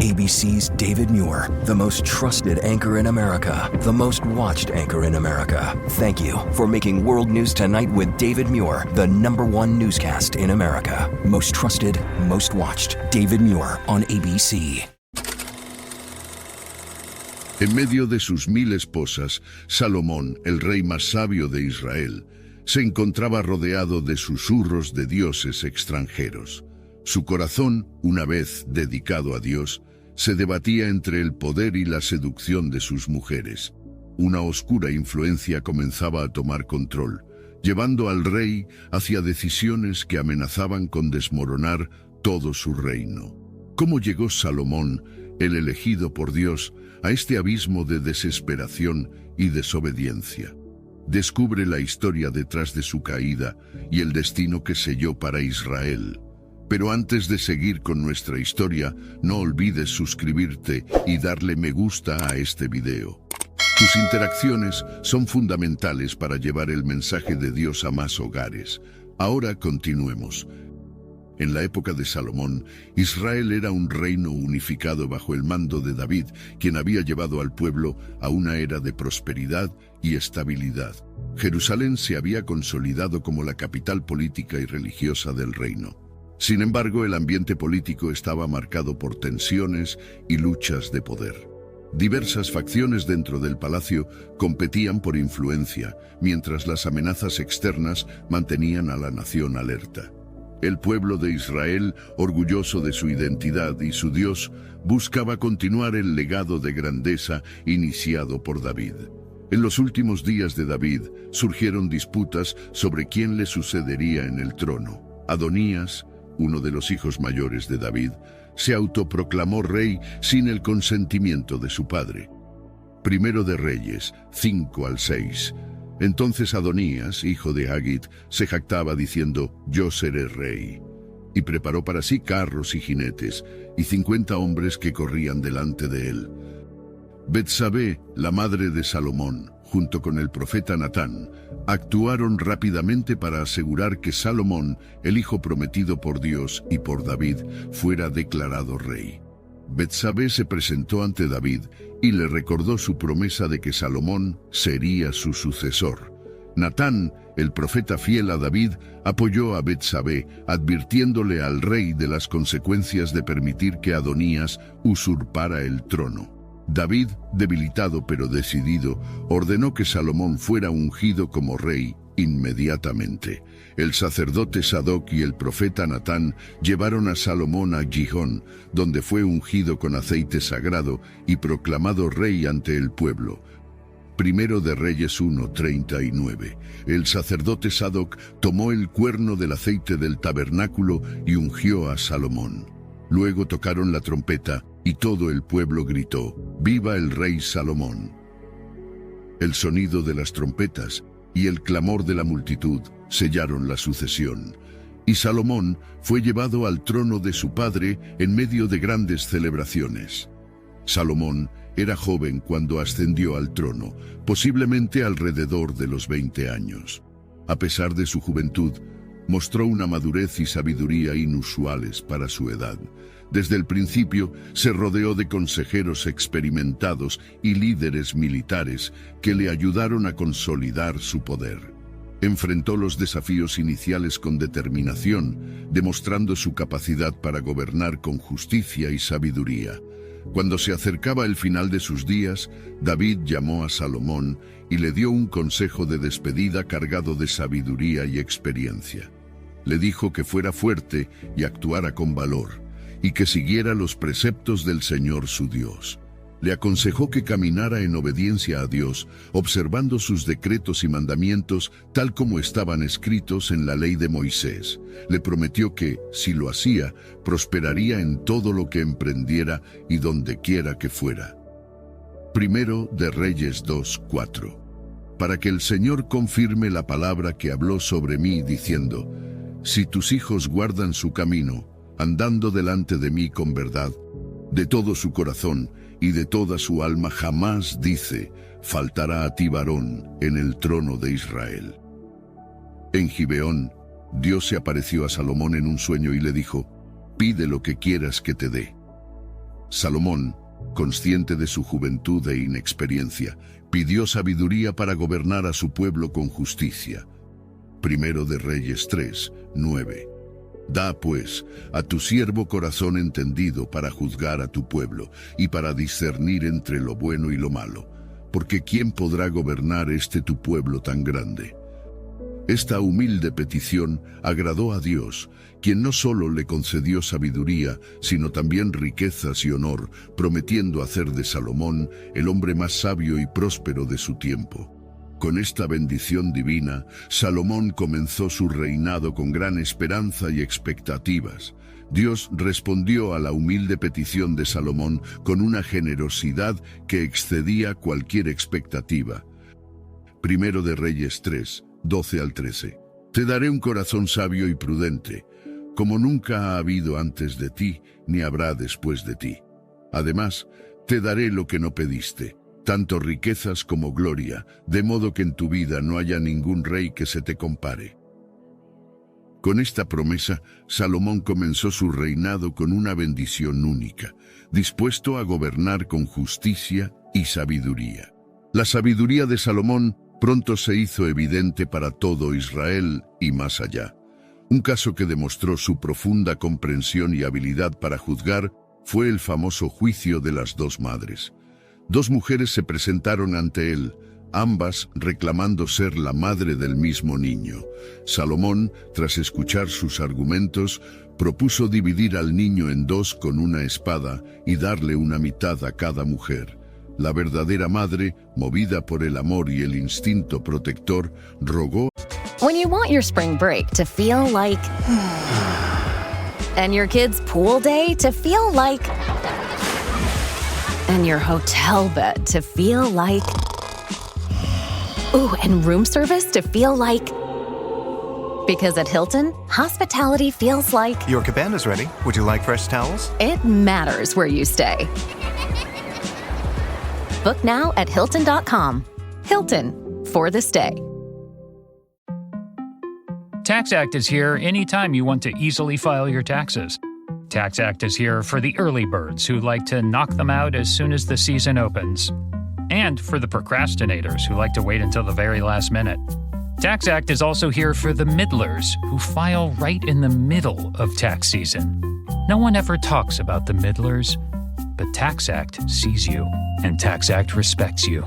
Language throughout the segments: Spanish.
ABC's David Muir, the most trusted anchor in America, the most watched anchor in America. Thank you for making World News Tonight with David Muir the #1 newscast in America. Most trusted, most watched. David Muir on ABC. En medio de sus 1000 esposas, Salomón, el rey más sabio de Israel, se encontraba rodeado de susurros de dioses extranjeros. Su corazón, una vez dedicado a Dios, se debatía entre el poder y la seducción de sus mujeres. Una oscura influencia comenzaba a tomar control, llevando al rey hacia decisiones que amenazaban con desmoronar todo su reino. ¿Cómo llegó Salomón, el elegido por Dios, a este abismo de desesperación y desobediencia? Descubre la historia detrás de su caída y el destino que selló para Israel. Pero antes de seguir con nuestra historia, no olvides suscribirte y darle me gusta a este video. Tus interacciones son fundamentales para llevar el mensaje de Dios a más hogares. Ahora continuemos. En la época de Salomón, Israel era un reino unificado bajo el mando de David, quien había llevado al pueblo a una era de prosperidad y estabilidad. Jerusalén se había consolidado como la capital política y religiosa del reino. Sin embargo, el ambiente político estaba marcado por tensiones y luchas de poder. Diversas facciones dentro del palacio competían por influencia, mientras las amenazas externas mantenían a la nación alerta. El pueblo de Israel, orgulloso de su identidad y su Dios, buscaba continuar el legado de grandeza iniciado por David. En los últimos días de David surgieron disputas sobre quién le sucedería en el trono. Adonías, uno de los hijos mayores de David, se autoproclamó rey sin el consentimiento de su padre. Primero de Reyes, 5 al 6. Entonces Adonías, hijo de Haggit, se jactaba diciendo, «Yo seré rey», y preparó para sí carros y jinetes, y 50 hombres que corrían delante de él. Betsabé, la madre de Salomón, junto con el profeta Natán, actuaron rápidamente para asegurar que Salomón, el hijo prometido por Dios y por David, fuera declarado rey. Betsabé se presentó ante David y le recordó su promesa de que Salomón sería su sucesor. Natán, el profeta fiel a David, apoyó a Betsabé, advirtiéndole al rey de las consecuencias de permitir que Adonías usurpara el trono. David, debilitado pero decidido, ordenó que Salomón fuera ungido como rey inmediatamente. El sacerdote Sadoc y el profeta Natán llevaron a Salomón a Gihón, donde fue ungido con aceite sagrado y proclamado rey ante el pueblo. Primero de Reyes 1:39. El sacerdote Sadoc tomó el cuerno del aceite del tabernáculo y ungió a Salomón. Luego tocaron la trompeta y todo el pueblo gritó, «¡Viva el rey Salomón!». El sonido de las trompetas y el clamor de la multitud sellaron la sucesión, y Salomón fue llevado al trono de su padre en medio de grandes celebraciones. Salomón era joven cuando ascendió al trono, posiblemente alrededor de los 20 años. A pesar de su juventud, mostró una madurez y sabiduría inusuales para su edad. Desde el principio se rodeó de consejeros experimentados y líderes militares que le ayudaron a consolidar su poder. Enfrentó los desafíos iniciales con determinación, demostrando su capacidad para gobernar con justicia y sabiduría. Cuando se acercaba el final de sus días, David llamó a Salomón y le dio un consejo de despedida cargado de sabiduría y experiencia. Le dijo que fuera fuerte y actuara con valor, y que siguiera los preceptos del Señor su Dios. Le aconsejó que caminara en obediencia a Dios, observando sus decretos y mandamientos tal como estaban escritos en la ley de Moisés. Le prometió que, si lo hacía, prosperaría en todo lo que emprendiera y donde quiera que fuera. Primero de Reyes 2:4. Para que el Señor confirme la palabra que habló sobre mí, diciendo, «Si tus hijos guardan su camino, andando delante de mí con verdad, de todo su corazón y de toda su alma, jamás, dice, faltará a ti varón en el trono de Israel». En Gibeón, Dios se apareció a Salomón en un sueño y le dijo, «Pide lo que quieras que te dé». Salomón, consciente de su juventud e inexperiencia, pidió sabiduría para gobernar a su pueblo con justicia. Primero de Reyes 3, 9. Da, pues, a tu siervo corazón entendido para juzgar a tu pueblo y para discernir entre lo bueno y lo malo, porque ¿quién podrá gobernar tu pueblo tan grande? Esta humilde petición agradó a Dios, quien no solo le concedió sabiduría, sino también riquezas y honor, prometiendo hacer de Salomón el hombre más sabio y próspero de su tiempo. Con esta bendición divina, Salomón comenzó su reinado con gran esperanza y expectativas. Dios respondió a la humilde petición de Salomón con una generosidad que excedía cualquier expectativa. Primero de Reyes 3, 12 al 13. Te daré un corazón sabio y prudente, como nunca ha habido antes de ti, ni habrá después de ti. Además, te daré lo que no pediste, tanto riquezas como gloria, de modo que en tu vida no haya ningún rey que se te compare. Con esta promesa, Salomón comenzó su reinado con una bendición única, dispuesto a gobernar con justicia y sabiduría. La sabiduría de Salomón pronto se hizo evidente para todo Israel y más allá. Un caso que demostró su profunda comprensión y habilidad para juzgar fue el famoso juicio de las dos madres. Dos mujeres se presentaron ante él, ambas reclamando ser la madre del mismo niño. Salomón, tras escuchar sus argumentos, propuso dividir al niño en dos con una espada y darle una mitad a cada mujer. La verdadera madre, movida por el amor y el instinto protector, rogó. When you want your spring break to feel like... and your kids' pool day to feel like... and your hotel bed to feel like... ooh, and room service to feel like... because at Hilton, hospitality feels like... Your cabana's ready. Would you like fresh towels? It matters where you stay. Book now at Hilton.com. Hilton, for the stay. TaxAct is here anytime you want to easily file your taxes. TaxAct is here for the early birds who like to knock them out as soon as the season opens. And for the procrastinators who like to wait until the very last minute. TaxAct is also here for the middlers who file right in the middle of tax season. No one ever talks about the middlers, but TaxAct sees you, and TaxAct respects you.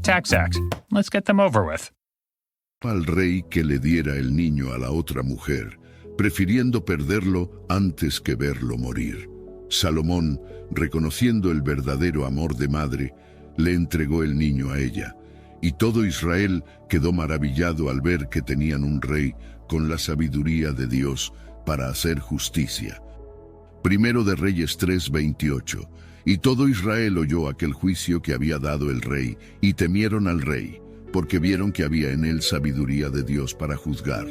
TaxAct. Let's get them over with. Al rey que le diera el niño a la otra mujer, prefiriendo perderlo antes que verlo morir. Salomón, reconociendo el verdadero amor de madre, le entregó el niño a ella, y todo Israel quedó maravillado al ver que tenían un rey con la sabiduría de Dios para hacer justicia. Primero de Reyes 3:28. Y todo Israel oyó aquel juicio que había dado el rey, y temieron al rey, porque vieron que había en él sabiduría de Dios para juzgar.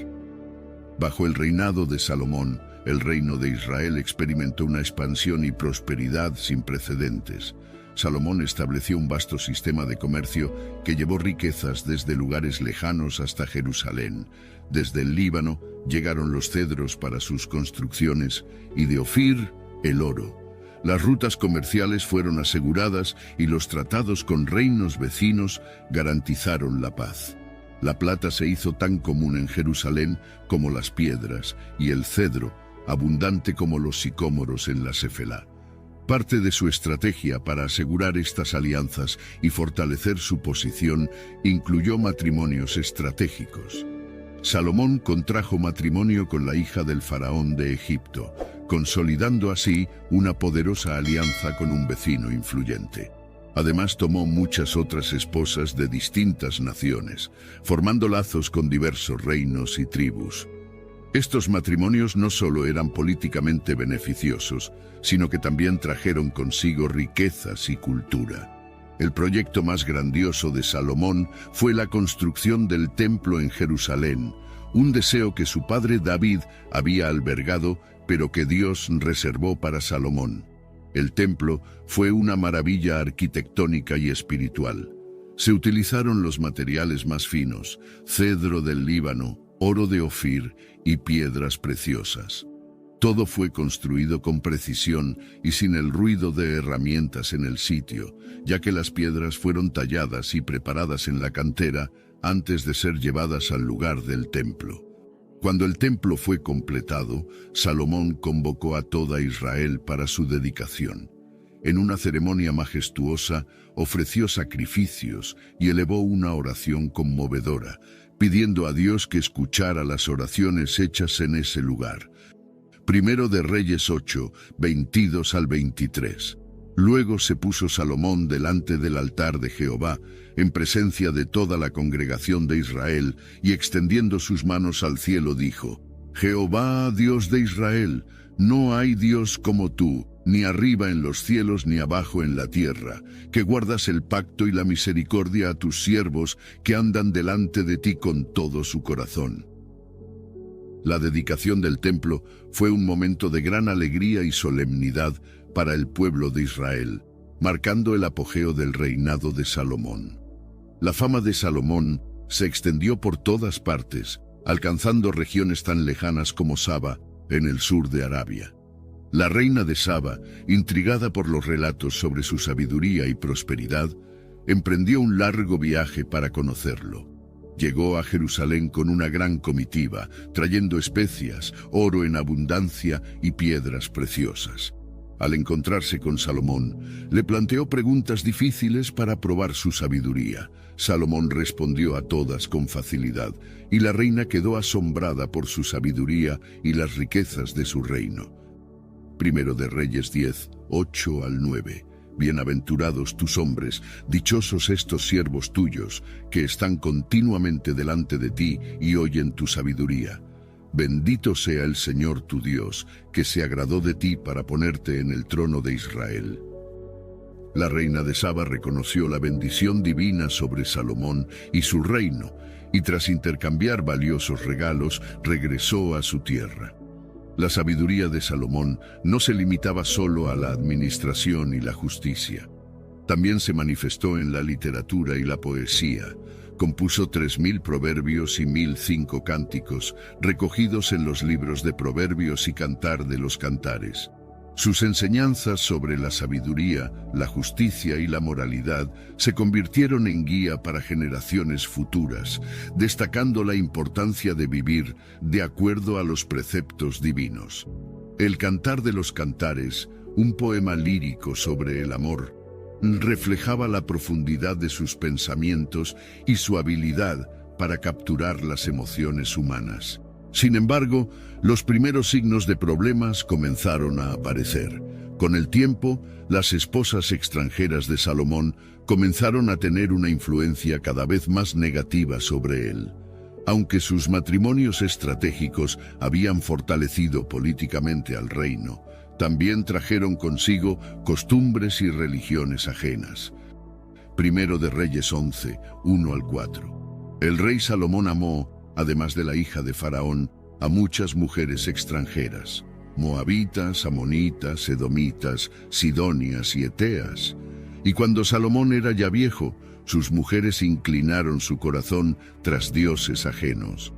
Bajo el reinado de Salomón, el reino de Israel experimentó una expansión y prosperidad sin precedentes. Salomón estableció un vasto sistema de comercio que llevó riquezas desde lugares lejanos hasta Jerusalén. Desde el Líbano llegaron los cedros para sus construcciones y de Ofir el oro. Las rutas comerciales fueron aseguradas y los tratados con reinos vecinos garantizaron la paz. La plata se hizo tan común en Jerusalén como las piedras y el cedro, abundante como los sicómoros en la Sefelá. Parte de su estrategia para asegurar estas alianzas y fortalecer su posición incluyó matrimonios estratégicos. Salomón contrajo matrimonio con la hija del faraón de Egipto, consolidando así una poderosa alianza con un vecino influyente. Además tomó muchas otras esposas de distintas naciones, formando lazos con diversos reinos y tribus. Estos matrimonios no solo eran políticamente beneficiosos, sino que también trajeron consigo riquezas y cultura. El proyecto más grandioso de Salomón fue la construcción del templo en Jerusalén, un deseo que su padre David había albergado, pero que Dios reservó para Salomón. El templo fue una maravilla arquitectónica y espiritual. Se utilizaron los materiales más finos, cedro del Líbano, oro de Ofir y piedras preciosas. Todo fue construido con precisión y sin el ruido de herramientas en el sitio, ya que las piedras fueron talladas y preparadas en la cantera antes de ser llevadas al lugar del templo. Cuando el templo fue completado, Salomón convocó a toda Israel para su dedicación. En una ceremonia majestuosa, ofreció sacrificios y elevó una oración conmovedora, pidiendo a Dios que escuchara las oraciones hechas en ese lugar. Primero de Reyes 8, 22 al 23. Luego se puso Salomón delante del altar de Jehová, en presencia de toda la congregación de Israel, y extendiendo sus manos al cielo dijo: Jehová, Dios de Israel, no hay Dios como tú, ni arriba en los cielos ni abajo en la tierra, que guardas el pacto y la misericordia a tus siervos que andan delante de ti con todo su corazón. La dedicación del templo fue un momento de gran alegría y solemnidad para el pueblo de Israel, marcando el apogeo del reinado de Salomón. La fama de Salomón se extendió por todas partes, alcanzando regiones tan lejanas como Saba, en el sur de Arabia. La reina de Saba, intrigada por los relatos sobre su sabiduría y prosperidad, emprendió un largo viaje para conocerlo. Llegó a Jerusalén con una gran comitiva, trayendo especias, oro en abundancia y piedras preciosas. Al encontrarse con Salomón, le planteó preguntas difíciles para probar su sabiduría. Salomón respondió a todas con facilidad, y la reina quedó asombrada por su sabiduría y las riquezas de su reino. Primero de Reyes 10, 8 al 9. Bienaventurados tus hombres, dichosos estos siervos tuyos, que están continuamente delante de ti y oyen tu sabiduría. Bendito sea el Señor tu Dios, que se agradó de ti para ponerte en el trono de Israel. La reina de Saba reconoció la bendición divina sobre Salomón y su reino, y tras intercambiar valiosos regalos, regresó a su tierra. La sabiduría de Salomón no se limitaba solo a la administración y la justicia. También se manifestó en la literatura y la poesía. Compuso 3000 proverbios y 1005 cánticos, recogidos en los libros de Proverbios y Cantar de los Cantares. Sus enseñanzas sobre la sabiduría, la justicia y la moralidad se convirtieron en guía para generaciones futuras, destacando la importancia de vivir de acuerdo a los preceptos divinos. El Cantar de los Cantares, un poema lírico sobre el amor, reflejaba la profundidad de sus pensamientos y su habilidad para capturar las emociones humanas. Sin embargo, los primeros signos de problemas comenzaron a aparecer. Con el tiempo, las esposas extranjeras de Salomón comenzaron a tener una influencia cada vez más negativa sobre él. Aunque sus matrimonios estratégicos habían fortalecido políticamente al reino, también trajeron consigo costumbres y religiones ajenas. Primero de Reyes 11, 1 al 4. El rey Salomón amó, además de la hija de Faraón, a muchas mujeres extranjeras, moabitas, amonitas, edomitas, sidonias y eteas. Y cuando Salomón era ya viejo, sus mujeres inclinaron su corazón tras dioses ajenos.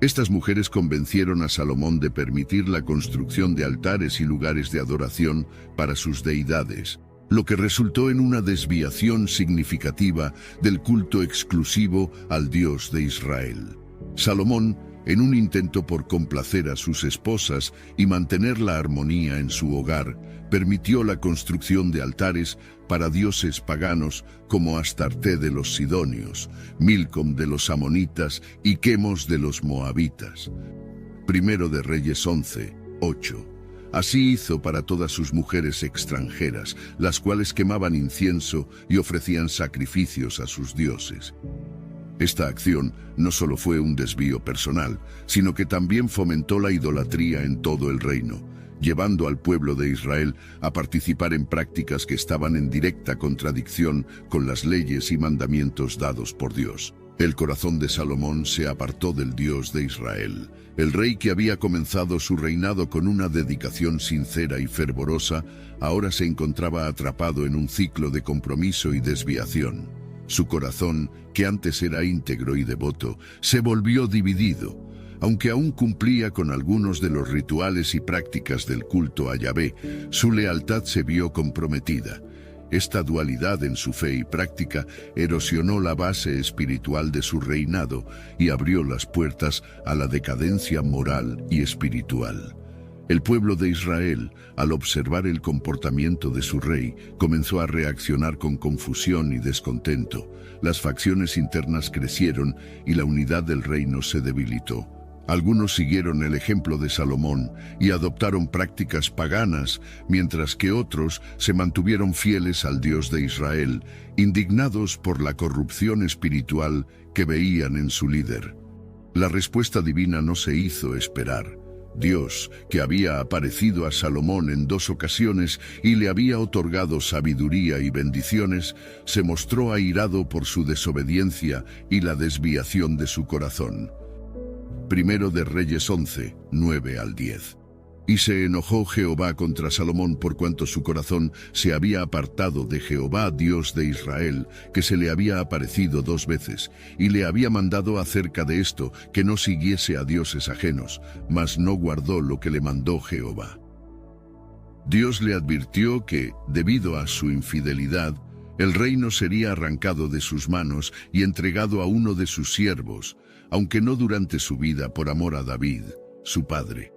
Estas mujeres convencieron a Salomón de permitir la construcción de altares y lugares de adoración para sus deidades, lo que resultó en una desviación significativa del culto exclusivo al Dios de Israel. Salomón, en un intento por complacer a sus esposas y mantener la armonía en su hogar, permitió la construcción de altares para dioses paganos como Astarte de los sidonios, Milcom de los amonitas y Quemos de los moabitas. Primero de Reyes 11, 8. Así hizo para todas sus mujeres extranjeras, las cuales quemaban incienso y ofrecían sacrificios a sus dioses. Esta acción no solo fue un desvío personal, sino que también fomentó la idolatría en todo el reino, llevando al pueblo de Israel a participar en prácticas que estaban en directa contradicción con las leyes y mandamientos dados por Dios. El corazón de Salomón se apartó del Dios de Israel. El rey que había comenzado su reinado con una dedicación sincera y fervorosa, ahora se encontraba atrapado en un ciclo de compromiso y desviación. Su corazón, que antes era íntegro y devoto, se volvió dividido. Aunque aún cumplía con algunos de los rituales y prácticas del culto a Yahvé, su lealtad se vio comprometida. Esta dualidad en su fe y práctica erosionó la base espiritual de su reinado y abrió las puertas a la decadencia moral y espiritual. El pueblo de Israel, al observar el comportamiento de su rey, comenzó a reaccionar con confusión y descontento. Las facciones internas crecieron y la unidad del reino se debilitó. Algunos siguieron el ejemplo de Salomón y adoptaron prácticas paganas, mientras que otros se mantuvieron fieles al Dios de Israel, indignados por la corrupción espiritual que veían en su líder. La respuesta divina no se hizo esperar. Dios, que había aparecido a Salomón en 2 ocasiones y le había otorgado sabiduría y bendiciones, se mostró airado por su desobediencia y la desviación de su corazón. Primero de Reyes 11, 9 al 10. Y se enojó Jehová contra Salomón por cuanto su corazón se había apartado de Jehová, Dios de Israel, que se le había aparecido 2 veces, y le había mandado acerca de esto que no siguiese a dioses ajenos, mas no guardó lo que le mandó Jehová. Dios le advirtió que, debido a su infidelidad, el reino sería arrancado de sus manos y entregado a uno de sus siervos, aunque no durante su vida por amor a David, su padre.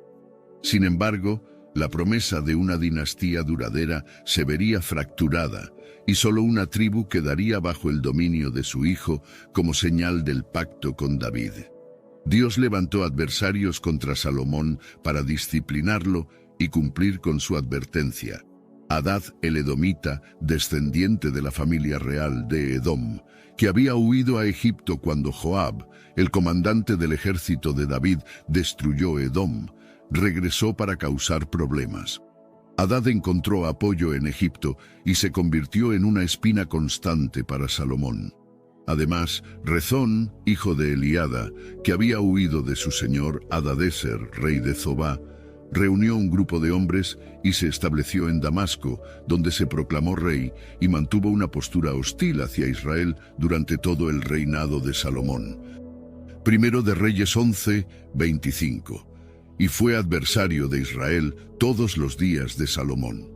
Sin embargo, la promesa de una dinastía duradera se vería fracturada y solo una tribu quedaría bajo el dominio de su hijo como señal del pacto con David. Dios levantó adversarios contra Salomón para disciplinarlo y cumplir con su advertencia. Hadad el edomita, descendiente de la familia real de Edom, que había huido a Egipto cuando Joab, el comandante del ejército de David, destruyó Edom, regresó para causar problemas. Hadad encontró apoyo en Egipto y se convirtió en una espina constante para Salomón. Además, Rezón, hijo de Eliada, que había huido de su señor Hadadezer, rey de Zobá, reunió un grupo de hombres y se estableció en Damasco, donde se proclamó rey y mantuvo una postura hostil hacia Israel durante todo el reinado de Salomón. Primero de Reyes 11, 25. Y fue adversario de Israel todos los días de Salomón.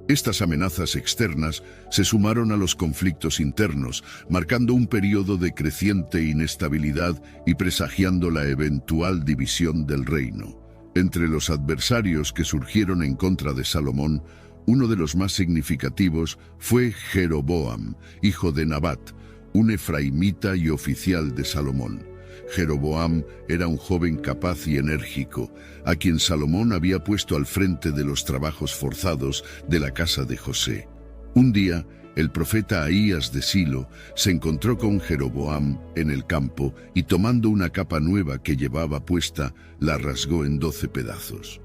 Estas amenazas externas se sumaron a los conflictos internos, marcando un periodo de creciente inestabilidad y presagiando la eventual división del reino. Entre los adversarios que surgieron en contra de Salomón, uno de los más significativos fue Jeroboam, hijo de Nabat, un efraimita y oficial de Salomón. Jeroboam era un joven capaz y enérgico, a quien Salomón había puesto al frente de los trabajos forzados de la casa de José. Un día, el profeta Ahías de Silo se encontró con Jeroboam en el campo y tomando una capa nueva que llevaba puesta, la rasgó en 12 pedazos.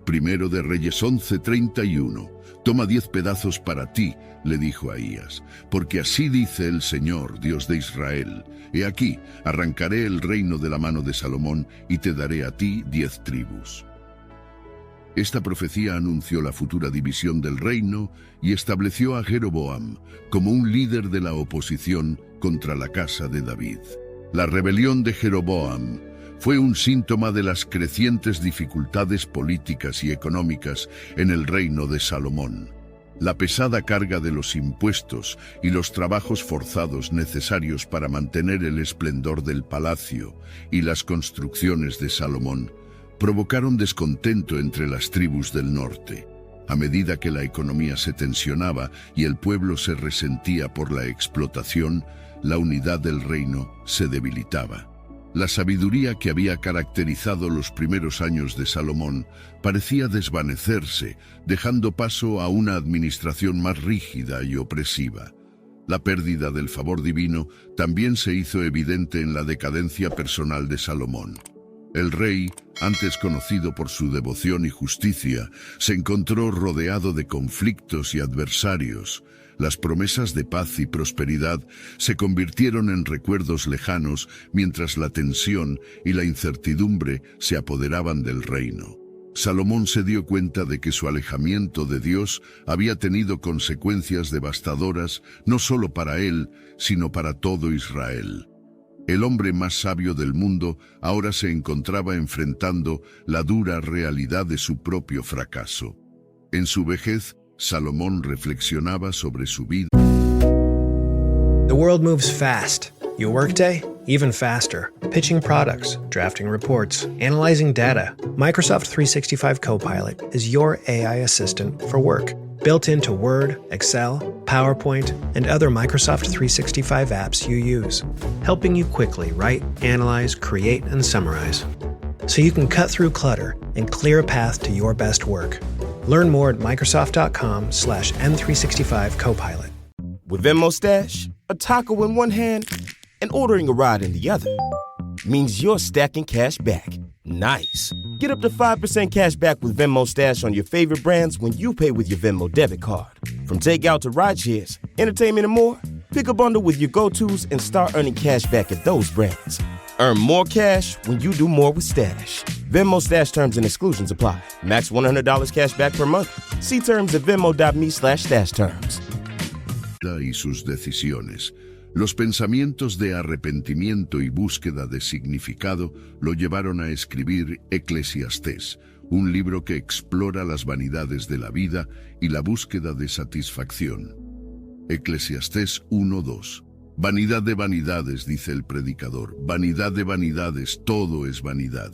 Primero de Reyes 11:31. Toma 10 pedazos para ti, le dijo Ahías, porque así dice el Señor, Dios de Israel. He aquí, arrancaré el reino de la mano de Salomón y te daré a ti 10 tribus. Esta profecía anunció la futura división del reino y estableció a Jeroboam como un líder de la oposición contra la casa de David. La rebelión de Jeroboam fue un síntoma de las crecientes dificultades políticas y económicas en el reino de Salomón. La pesada carga de los impuestos y los trabajos forzados necesarios para mantener el esplendor del palacio y las construcciones de Salomón provocaron descontento entre las tribus del norte. A medida que la economía se tensionaba y el pueblo se resentía por la explotación, la unidad del reino se debilitaba. La sabiduría que había caracterizado los primeros años de Salomón parecía desvanecerse, dejando paso a una administración más rígida y opresiva. La pérdida del favor divino también se hizo evidente en la decadencia personal de Salomón. El rey, antes conocido por su devoción y justicia, se encontró rodeado de conflictos y adversarios. Las promesas de paz y prosperidad se convirtieron en recuerdos lejanos mientras la tensión y la incertidumbre se apoderaban del reino. Salomón se dio cuenta de que su alejamiento de Dios había tenido consecuencias devastadoras no solo para él, sino para todo Israel. El hombre más sabio del mundo ahora se encontraba enfrentando la dura realidad de su propio fracaso. En su vejez, Salomón reflexionaba sobre su vida. The world moves fast. Your workday, even faster. Pitching products, drafting reports, analyzing data. Microsoft 365 Copilot is your AI assistant for work. Built into Word, Excel, PowerPoint, and other Microsoft 365 apps you use, helping you quickly write, analyze, create, and summarize, so you can cut through clutter and clear a path to your best work. Learn more at Microsoft.com/M365 Copilot. With Venmo Stash, a taco in one hand and ordering a ride in the other means you're stacking cash back. Nice. Get up to 5% cash back with Venmo Stash on your favorite brands when you pay with your Venmo debit card. From takeout to rideshares, entertainment and more, pick a bundle with your go-tos and start earning cash back at those brands. Earn more cash when you do more with Stash. Venmo Stash terms and exclusions apply. Max $100 cash back per month. See terms at venmo.me/stash terms. Y sus decisiones. Los pensamientos de arrepentimiento y búsqueda de significado lo llevaron a escribir Eclesiastés, un libro que explora las vanidades de la vida y la búsqueda de satisfacción. Eclesiastés 1:2. Vanidad de vanidades, dice el predicador, vanidad de vanidades, todo es vanidad.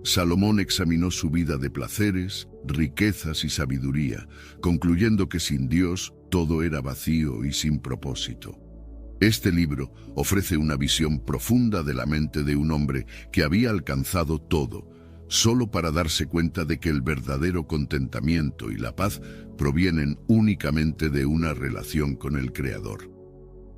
Salomón examinó su vida de placeres, riquezas y sabiduría, concluyendo que sin Dios todo era vacío y sin propósito. Este libro ofrece una visión profunda de la mente de un hombre que había alcanzado todo, solo para darse cuenta de que el verdadero contentamiento y la paz provienen únicamente de una relación con el Creador.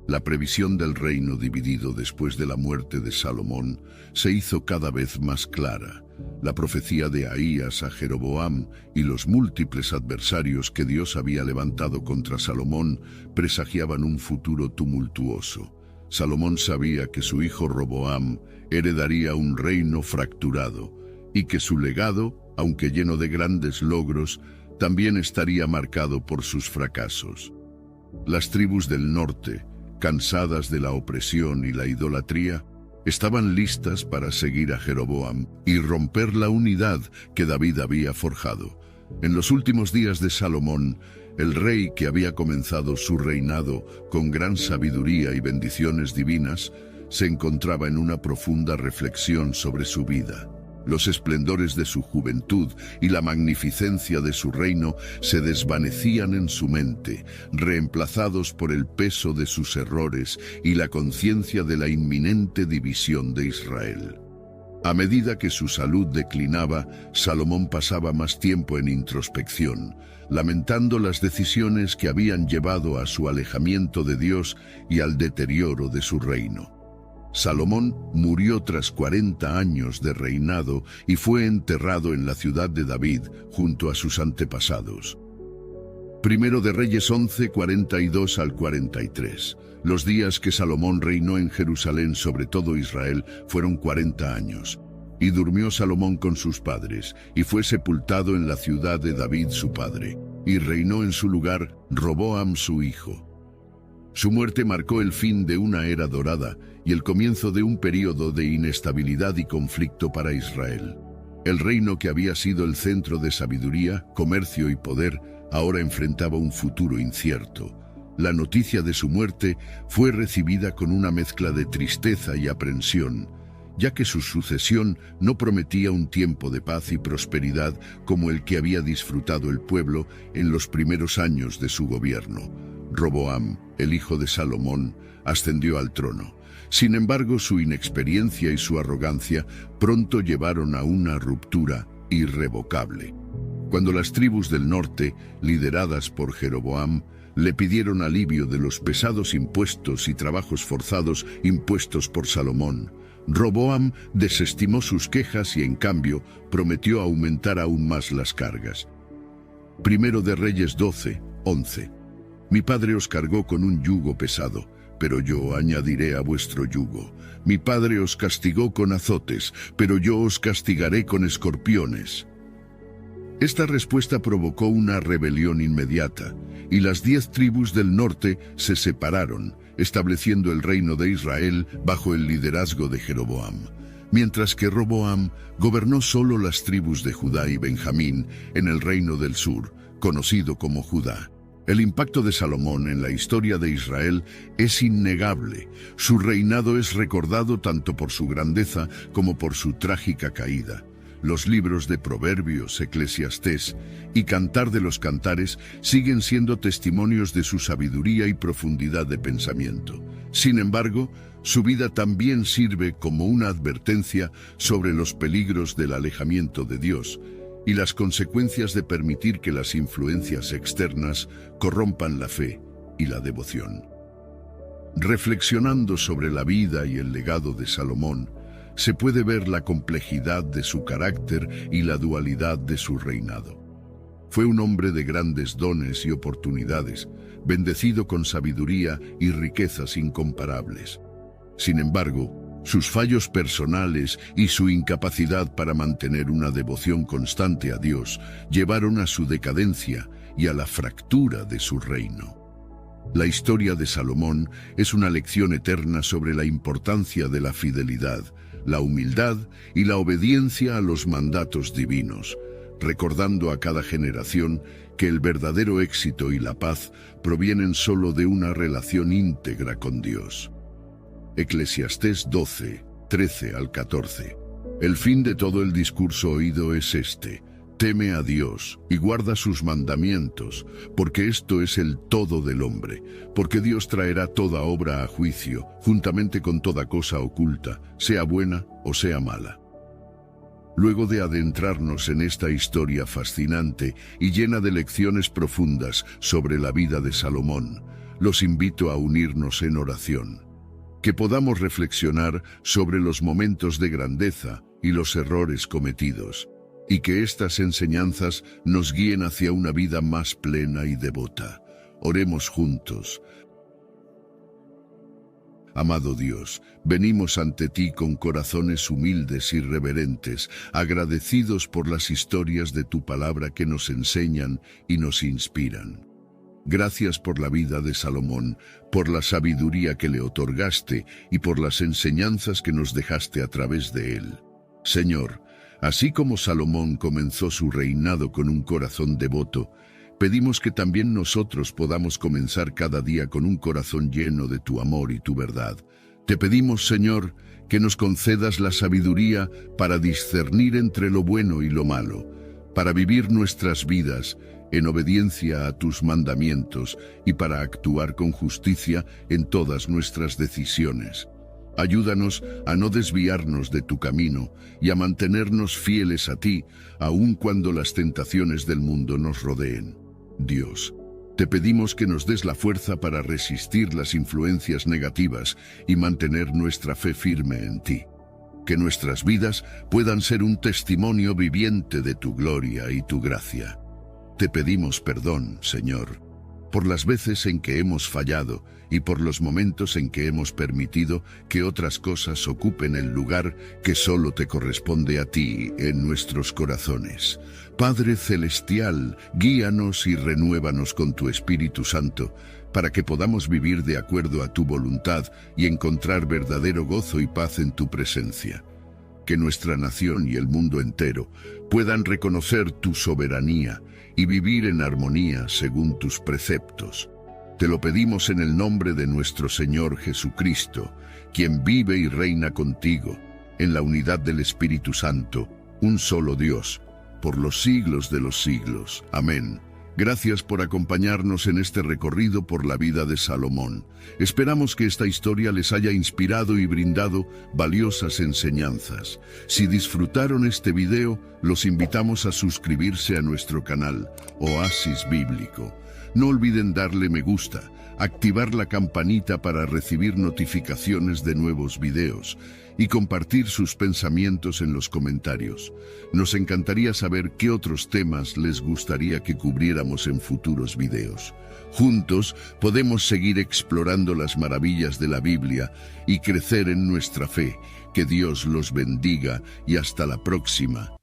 La previsión del reino dividido después de la muerte de Salomón se hizo cada vez más clara. La profecía de Ahías a Jeroboam y los múltiples adversarios que Dios había levantado contra Salomón presagiaban un futuro tumultuoso. Salomón sabía que su hijo Roboam heredaría un reino fracturado y que su legado, aunque lleno de grandes logros, también estaría marcado por sus fracasos. Las tribus del norte, cansadas de la opresión y la idolatría, estaban listas para seguir a Jeroboam y romper la unidad que David había forjado. En los últimos días de Salomón, el rey que había comenzado su reinado con gran sabiduría y bendiciones divinas, se encontraba en una profunda reflexión sobre su vida. Los esplendores de su juventud y la magnificencia de su reino se desvanecían en su mente, reemplazados por el peso de sus errores y la conciencia de la inminente división de Israel. A medida que su salud declinaba, Salomón pasaba más tiempo en introspección, lamentando las decisiones que habían llevado a su alejamiento de Dios y al deterioro de su reino. Salomón murió tras 40 años de reinado y fue enterrado en la ciudad de David junto a sus antepasados. Primero de Reyes 11, 42 al 43. Los días que Salomón reinó en Jerusalén sobre todo Israel fueron 40 años. Y durmió Salomón con sus padres, y fue sepultado en la ciudad de David su padre, y reinó en su lugar Roboam su hijo. Su muerte marcó el fin de una era dorada y el comienzo de un período de inestabilidad y conflicto para Israel. El reino que había sido el centro de sabiduría, comercio y poder, ahora enfrentaba un futuro incierto. La noticia de su muerte fue recibida con una mezcla de tristeza y aprensión, ya que su sucesión no prometía un tiempo de paz y prosperidad como el que había disfrutado el pueblo en los primeros años de su gobierno. Roboam, el hijo de Salomón, ascendió al trono. Sin embargo, su inexperiencia y su arrogancia pronto llevaron a una ruptura irrevocable. Cuando las tribus del norte, lideradas por Jeroboam, le pidieron alivio de los pesados impuestos y trabajos forzados impuestos por Salomón, Roboam desestimó sus quejas y en cambio prometió aumentar aún más las cargas. Primero de Reyes 12, 11. Mi padre os cargó con un yugo pesado, pero yo añadiré a vuestro yugo. Mi padre os castigó con azotes, pero yo os castigaré con escorpiones. Esta respuesta provocó una rebelión inmediata, y las 10 tribus del norte se separaron, estableciendo el reino de Israel bajo el liderazgo de Jeroboam, mientras que Roboam gobernó solo las tribus de Judá y Benjamín en el reino del sur, conocido como Judá. El impacto de Salomón en la historia de Israel es innegable. Su reinado es recordado tanto por su grandeza como por su trágica caída. Los libros de Proverbios, Eclesiastés y Cantar de los Cantares siguen siendo testimonios de su sabiduría y profundidad de pensamiento. Sin embargo, su vida también sirve como una advertencia sobre los peligros del alejamiento de Dios y las consecuencias de permitir que las influencias externas corrompan la fe y la devoción. Reflexionando sobre la vida y el legado de Salomón, se puede ver la complejidad de su carácter y la dualidad de su reinado. Fue un hombre de grandes dones y oportunidades, bendecido con sabiduría y riquezas incomparables. Sin embargo, sus fallos personales y su incapacidad para mantener una devoción constante a Dios llevaron a su decadencia y a la fractura de su reino. La historia de Salomón es una lección eterna sobre la importancia de la fidelidad, la humildad y la obediencia a los mandatos divinos, recordando a cada generación que el verdadero éxito y la paz provienen solo de una relación íntegra con Dios. Eclesiastés 12, 13 al 14. El fin de todo el discurso oído es este: teme a Dios y guarda sus mandamientos, porque esto es el todo del hombre, porque Dios traerá toda obra a juicio, juntamente con toda cosa oculta, sea buena o sea mala. Luego de adentrarnos en esta historia fascinante y llena de lecciones profundas sobre la vida de Salomón, los invito a unirnos en oración. Que podamos reflexionar sobre los momentos de grandeza y los errores cometidos, y que estas enseñanzas nos guíen hacia una vida más plena y devota. Oremos juntos. Amado Dios, venimos ante ti con corazones humildes y reverentes, agradecidos por las historias de tu palabra que nos enseñan y nos inspiran. Gracias por la vida de Salomón, por la sabiduría que le otorgaste y por las enseñanzas que nos dejaste a través de él. Señor, así como Salomón comenzó su reinado con un corazón devoto, pedimos que también nosotros podamos comenzar cada día con un corazón lleno de tu amor y tu verdad. Te pedimos, Señor, que nos concedas la sabiduría para discernir entre lo bueno y lo malo, para vivir nuestras vidas en obediencia a tus mandamientos y para actuar con justicia en todas nuestras decisiones. Ayúdanos a no desviarnos de tu camino y a mantenernos fieles a ti, aun cuando las tentaciones del mundo nos rodeen. Dios, te pedimos que nos des la fuerza para resistir las influencias negativas y mantener nuestra fe firme en ti. Que nuestras vidas puedan ser un testimonio viviente de tu gloria y tu gracia. Te pedimos perdón, Señor, por las veces en que hemos fallado y por los momentos en que hemos permitido que otras cosas ocupen el lugar que solo te corresponde a ti en nuestros corazones. Padre Celestial, guíanos y renuévanos con tu Espíritu Santo, para que podamos vivir de acuerdo a tu voluntad y encontrar verdadero gozo y paz en tu presencia. Que nuestra nación y el mundo entero puedan reconocer tu soberanía y vivir en armonía según tus preceptos. Te lo pedimos en el nombre de nuestro Señor Jesucristo, quien vive y reina contigo, en la unidad del Espíritu Santo, un solo Dios, por los siglos de los siglos. Amén. Gracias por acompañarnos en este recorrido por la vida de Salomón. Esperamos que esta historia les haya inspirado y brindado valiosas enseñanzas. Si disfrutaron este video, los invitamos a suscribirse a nuestro canal, Oasis Bíblico. No olviden darle me gusta, activar la campanita para recibir notificaciones de nuevos videos y compartir sus pensamientos en los comentarios. Nos encantaría saber qué otros temas les gustaría que cubriéramos en futuros videos. Juntos podemos seguir explorando las maravillas de la Biblia y crecer en nuestra fe. Que Dios los bendiga y hasta la próxima.